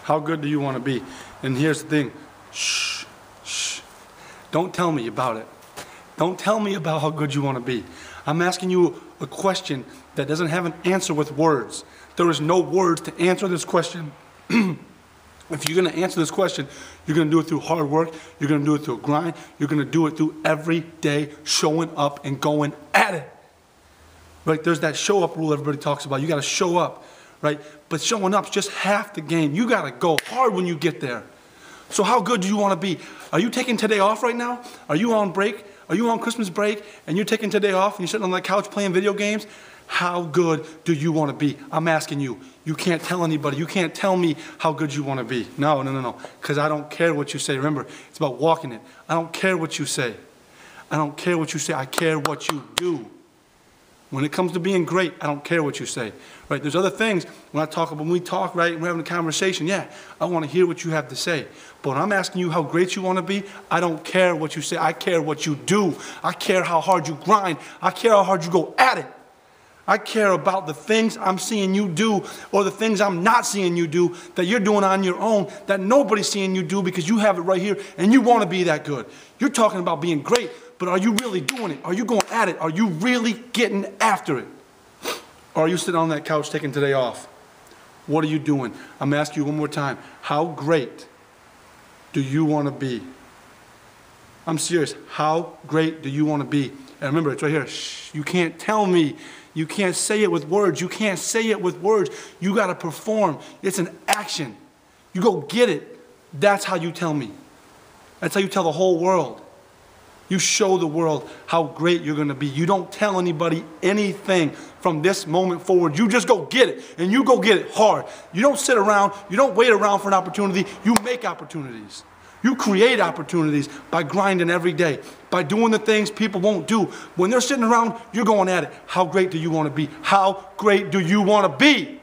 How good do you want to be? And here's the thing. Shh, shh. Don't tell me about it. Don't tell me about how good you want to be. I'm asking you a question that doesn't have an answer with words. There is no words to answer this question. If you're going to answer this question, you're going to do it through hard work, you're going to do it through a grind, you're going to do it through every day showing up and going at it. Right? There's that show up rule everybody talks about. You got to show up, right? But showing up's just half the game. You got to go hard when you get there. So how good do you want to be? Are you taking today off right now? Are you on break? Are you on Christmas break and you're taking today off and you're sitting on the couch playing video games? How good do you want to be? I'm asking you. You can't tell anybody. You can't tell me how good you want to be. No. Because I don't care what you say. Remember, it's about walking it. I don't care what you say. I don't care what you say. I care what you do. When it comes to being great, I don't care what you say. Right? There's other things when we talk, right, we're having a conversation. Yeah, I want to hear what you have to say. But when I'm asking you how great you want to be, I don't care what you say. I care what you do. I care how hard you grind. I care how hard you go at it. I care about the things I'm seeing you do or the things I'm not seeing you do that you're doing on your own that nobody's seeing you do because you have it right here and you want to be that good. You're talking about being great, but are you really doing it? Are you going at it? Are you really getting after it? Or are you sitting on that couch taking today off? What are you doing? I'm asking you one more time. How great do you want to be? I'm serious. How great do you want to be? And remember, it's right here. Shh, you can't tell me. You can't say it with words. You can't say it with words. You got to perform. It's an action. You go get it. That's how you tell me. That's how you tell the whole world. You show the world how great you're going to be. You don't tell anybody anything from this moment forward. You just go get it, and you go get it hard. You don't sit around. You don't wait around for an opportunity. You make opportunities. You create opportunities by grinding every day, by doing the things people won't do. When they're sitting around, you're going at it. How great do you want to be? How great do you want to be?